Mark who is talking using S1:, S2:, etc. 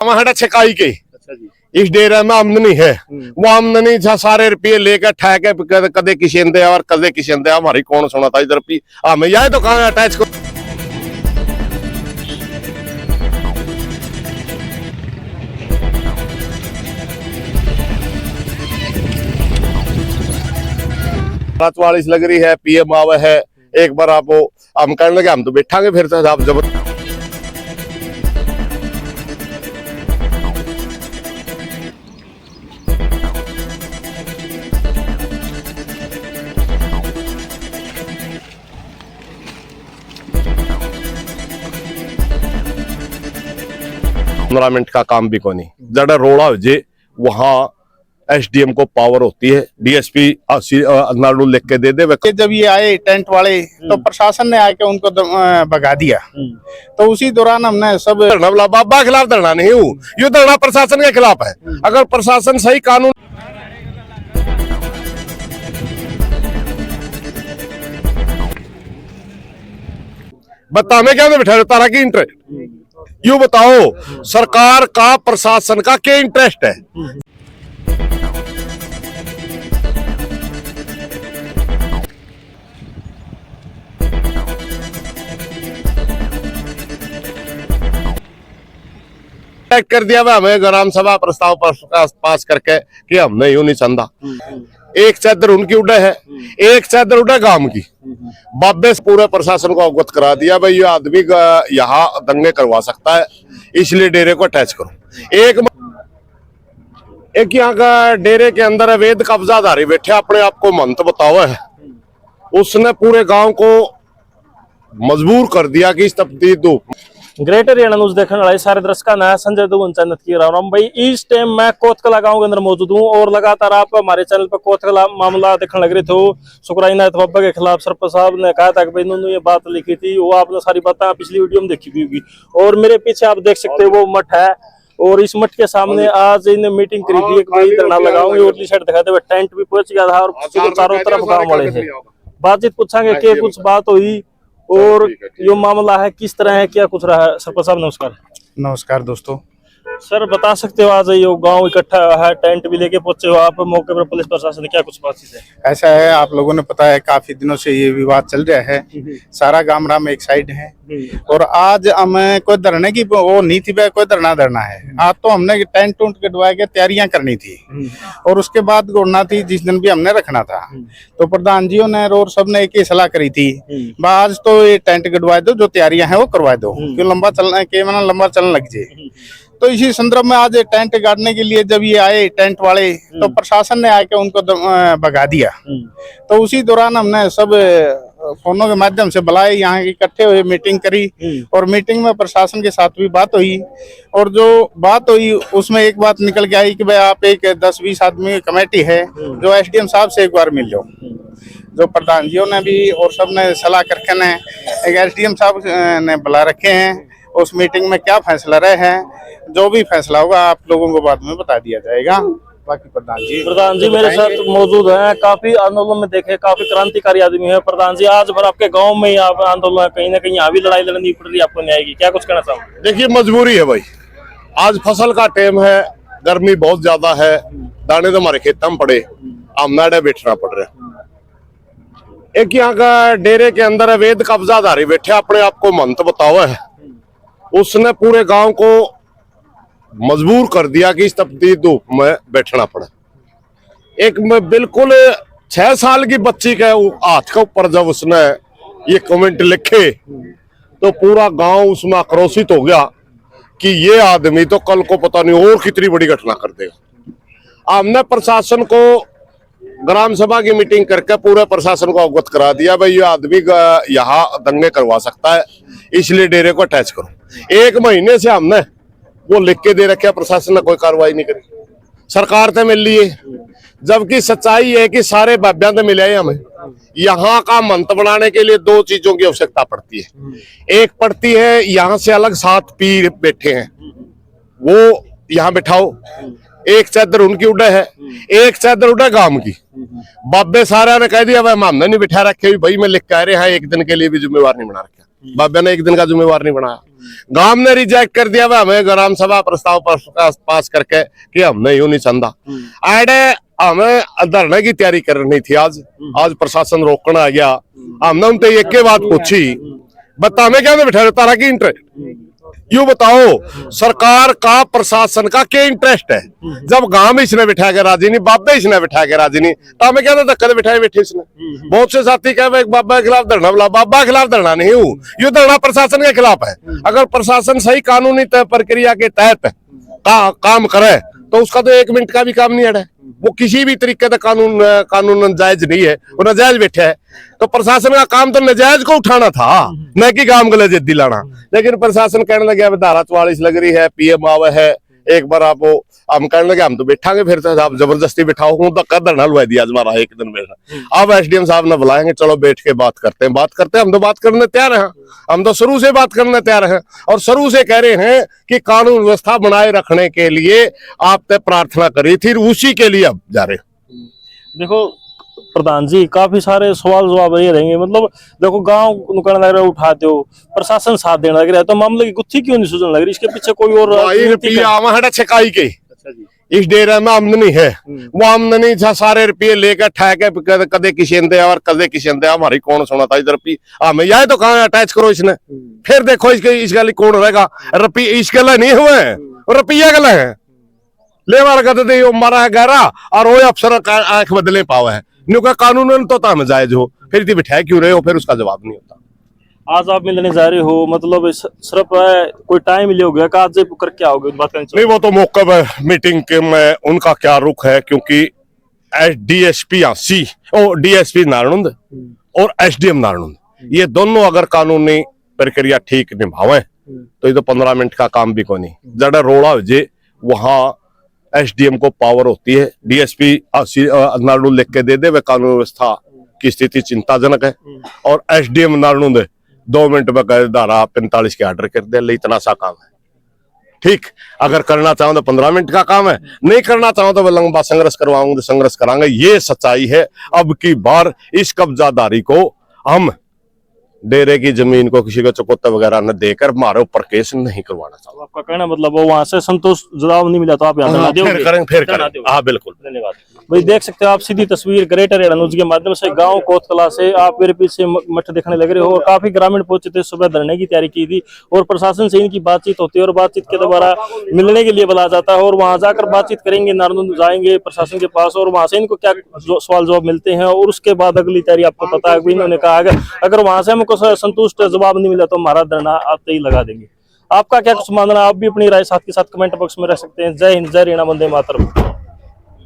S1: हमारा छकाई के
S2: अच्छा जी।
S1: इस डेरे में आमदनी है, वो आमदनी सारे रुपये लेकर ठहके कदे किसी दे और कदे किसी दे, हमारी कौन सुना था इधर भी हमें यह तो कहाँ अटैच को वालिस लग रही है, पीएम आवे है एक बार आप हम कहने लगे हम तो बैठांगे फिर से आप जब मिनट का काम भी को नहीं जड़ा रोड़ा हो जे वहां एसडीएम को पावर होती है, डीएसपी नाडू लिख के दे दे।
S3: जब ये आए टेंट वाले तो प्रशासन ने आके उनको भगा दिया, तो उसी दौरान हमने सब
S1: बाबा खिलाफ धरना नहीं हूँ, ये धरना प्रशासन के खिलाफ है। अगर प्रशासन सही कानून बता मैं क्या बैठा तारा की इंटरेस्ट यू बताओ, सरकार का प्रशासन का क्या इंटरेस्ट है? कर दिया वह हमें ग्राम सभा प्रस्ताव पास करके कि हमने यूं नहीं चंदा। एक चादर उनकी उड़े है, एक चादर उड़े गांव की। बाबे से पूरे प्रशासन को अवगत करा दिया भाई ये आदमी यहाँ दंगे करवा सकता है, इसलिए डेरे को अटैच करो। एक यहाँ का डेरे के अंदर अवैध कब्जाधारी बैठे अपने आप को मंत बतावा है, उसने पूरे गांव को मजबूर कर दिया कि इस तपती धूप।
S2: ग्रेटर हरियाणा न्यूज देखने वाले सारे दर्शकों का संजय दुगुन चैनल की रहा हूं भाई। इस टाइम मैं कोतकला गांव के अंदर मौजूद हूं और लगातार आप हमारे चैनल पर कोतकला मामला देखने लग रहे थे। सुकराई नाथ बाबा के खिलाफ सरपंच साहब ने कहा था कि भाई इन्होंने ये बात लिखी थी, वो आपने सारी बातें पिछली वीडियो में देखी भी होगी। और मेरे पीछे आप देख सकते हो वो मठ है और इस मठ के सामने आज इन्हें मीटिंग करी थी, धरना लगाऊंगे और साइड दिखाते हुए टेंट भी पहुंच गया था और चारों तरफ गाँव वाले थे। बातचीत पूछांगे कि कुछ बात हुई और ये मामला है किस तरह है, क्या कुछ रहा है। सरपंच साहब नमस्कार।
S3: नमस्कार दोस्तों।
S2: सर बता सकते हो आज ये गांव इकट्ठा है, टेंट भी लेके पहुंचे हो आप मौके पर, पुलिस प्रशासन ने क्या कुछ बातचीत है?
S3: ऐसा है, आप लोगों ने पता है काफी दिनों से ये विवाद चल रहा है, सारा गांव राम एक साइड है और आज हमें कोई धरने की वो नहीं थी, कोई धरना है। आज तो हमने टेंट टूंट कटवा के तैयारियां करनी थी और उसके बाद घोड़ना थी जिस दिन भी हमने रखना था। तो प्रधान जी ने और सबने एक ही सलाह करी थी, आज तो ये टेंट कटवा दो, जो तैयारियां हैं वो करवा दो, क्यों लंबा चलने लग जाए। तो इसी संदर्भ में आज टेंट गाड़ने के लिए जब ये आए टेंट वाले तो प्रशासन ने आके उनको भगा दिया। तो उसी दौरान हमने सब फोनों के माध्यम से बुलाए, यहाँ इकट्ठे हुए, मीटिंग करी और मीटिंग में प्रशासन के साथ भी बात हुई और जो बात हुई उसमें एक बात निकल के आई कि भाई आप एक 10-20 आदमी की कमेटी है जो एसडीएम साहब से एक बार मिल लो। जो प्रधान जी ने भी और सबने सलाह करके ने एक एसडीएम साहब ने बुला रखे हैं। उस मीटिंग में क्या फैसला रहे हैं, जो भी फैसला होगा आप लोगों को बाद में बता दिया जाएगा। बाकी प्रधान जी मेरे साथ मौजूद हैं, काफी आंदोलन में देखे, काफी क्रांतिकारी आदमी है। प्रधान जी आज भर आपके गांव में आप आंदोलन कहीं ना कहीं यहाँ भी लड़ाई लड़नी पड़ रही है आपको न्याय की, क्या कुछ कहना चाहूँगा?
S1: देखिए मजबूरी है भाई, आज फसल का टाइम है, गर्मी बहुत ज्यादा है, दाने तो हमारे खेत में पड़े, आमनाड़े बैठना पड़ रहा है। एक यहाँ का डेरे के अंदर अवैध कब्जाधारी बैठे अपने आप को मंत बतावा है, उसने पूरे गांव को मजबूर कर दिया कि इस तपती धूप में बैठना पड़ा। एक में बिल्कुल 6 साल की बच्ची के हाथ के ऊपर जब उसने ये कमेंट लिखे तो पूरा गांव उसमें आक्रोशित हो गया कि ये आदमी तो कल को पता नहीं और कितनी बड़ी घटना कर देगा। हमने प्रशासन को ग्राम सभा की मीटिंग करके पूरे प्रशासन को अवगत करा दिया भाई ये आदमी यहाँ दंगे करवा सकता है, इसलिए डेरे को अटैच करो। 1 महीने से हमने वो लिख के दे रखे, प्रशासन ने कोई कार्रवाई नहीं करी, सरकार से मिल लिए, जबकि सच्चाई है कि सारे बाब्या से मिले हमें। यहाँ का मंत्र बनाने के लिए 2 चीजों की आवश्यकता पड़ती है। एक पड़ती है यहाँ से अलग 7 पीर बैठे हैं, वो यहाँ बैठाओ, एक चादर उनकी उड़े है, एक चादर उड़े गांव की। बाबे सारा ने कह दिया भाई हमने नहीं बिठा रखे भाई, मैं लिख कह रहे हैं 1 दिन के लिए भी जिम्मेवार नहीं बना रखा। बाबे ने 1 दिन का जिम्मेवार नहीं बनाया। गांव ने रिजेक्ट कर दिया वह हमें ग्राम सभा प्रस्ताव पास करके कि हमने यूं नहीं चंदा आड़े हमें धरने की तैयारी करनी थी। आज प्रशासन रोकना आ गया। हमने उनसे एक के बात पूछी, बता हमें क्या बिठा तारा की इंटरेस्ट यूं बताओ सरकार का प्रशासन का क्या इंटरेस्ट है? जब गांव में इसने बिठा के राजी नहीं, बाबे इसने बिठा के राजी नहीं, तो हमें क्या धक्का बिठाए बैठे इसने। बहुत से साथी कहे बाबा के खिलाफ धरना, बोला बाबा के खिलाफ धरना नहीं हूं, ये धरना प्रशासन के खिलाफ है। अगर प्रशासन सही कानूनी प्रक्रिया के तहत काम करे तो उसका तो 1 मिनट का भी काम नहीं अड़ा। वो किसी भी तरीके का कानून जायज नहीं है, वो नाजायज बैठा है। तो प्रशासन का काम तो नाजायज को उठाना था, न कि काम गले जिद्दी लाना। लेकिन प्रशासन कहने लगे धारा 44 लग रही है, पीएम आवे है, एक बार आप हम कहने लगे हम तो बैठांगे, फिर तो आप जबरदस्ती बिठाओ हूं तो धरना लुआ दिया हमारा 1 दिन बैठा। अब एसडीएम साहब ने बुलाएंगे, चलो बैठ के बात करते हैं। हम तो बात करने तैयार हैं, हम तो शुरू से बात करने तैयार हैं और शुरू से कह रहे हैं कि कानून व्यवस्था बनाए रखने के लिए आपने प्रार्थना करी थी, उसी के लिए अब जा रहे।
S2: देखो प्रधान जी, काफी सारे सवाल जवाब ये रहेंगे। मतलब देखो गांव नुकड़ लग रहा है, उठाते हो, प्रशासन साथ देने लग रहा है, तो मामले की गुत्थी क्यों नहीं सूझने लग रही? इसके पीछे कोई और छकाई के इस डेरे में आमदनी है, वो आमदनी सारे रुपये लेकर ठहके कदे किसी दे और कदे किसी दे, हमारी कौन सुना था इधर हमें यह तो कहा अटैच करो इसने, फिर देखो इस गली कौन रहेगा। रुपये इस गला नहीं हुए, रुपया गला है ले मार करते मारा है गहरा और वो अफसर आंख बदले पावा है। का कानून तो हमें जायज हो, फिर इतनी बिठाए क्यों रहे हो, फिर उसका जवाब नहीं होता। आज आप मिलने जा रहे हो, मतलब सिर्फ कोई टाइम ले हो गया का आज करके आओगे बात करने?
S1: नहीं, वो तो मौका है मीटिंग के में उनका क्या रुख है, क्योंकि डीएसपी सी और डीएसपी नारायण और एसडीएम नारायण ये दोनों अगर कानूनी प्रक्रिया ठीक निभावे तो ये तो 15 मिनट का काम भी कोई नहीं। जड़ा रोड़ा हो जे वहां एसडीएम को पावर होती है, डीएसपी नारायण लिख के दे दे वे कानून व्यवस्था की स्थिति चिंताजनक है, और एसडीएम नारायण 2 मिनट में कह धारा 45 के ऑर्डर कर दे, इतना सा काम है। ठीक, अगर करना चाहो तो 15 मिनट का काम है, नहीं करना चाहो तो लंबा संघर्ष करवाऊंगे तो संघर्ष करांगे। ये सच्चाई है। अब की बार इस कब्जादारी को हम डेरे की जमीन को किसी को चुकौता वगैरह न देकर हमारे ऊपर केस नहीं करवाना चाहता।
S2: आपका कहना मतलब वो वहां से संतोष जवाब नहीं मिला तो आप यहाँ धरना दोगे?
S1: फिर करेंगे। हाँ बिल्कुल।
S2: धन्यवाद भाई। देख सकते हो आप सीधी तस्वीर ग्रेटर एड़ा न्यूज के माध्यम से गांव कोतकला से आप मेरे पीछे मठ देखने लग रहे हो, और काफी ग्रामीण पहुंचे थे, सुबह धरने की तैयारी की थी और प्रशासन से इनकी बातचीत होती है और बातचीत के द्वारा मिलने के लिए बुलाया जाता है और वहां जाकर बातचीत करेंगे, नारायण जाएंगे प्रशासन के पास और वहां से इनको क्या सवाल जवाब मिलते हैं और उसके बाद अगली तैयारी आपको पता है। इन्होंने कहा अगर वहां से हमको संतुष्ट जवाब नहीं मिला तो हमारा धरना आते ही लगा देंगे। आपका क्या कुछ मानना? आप भी अपनी राय साथ के साथ कमेंट बॉक्स में रख सकते हैं। जय हिंद, जय रीना, वंदे मातरम।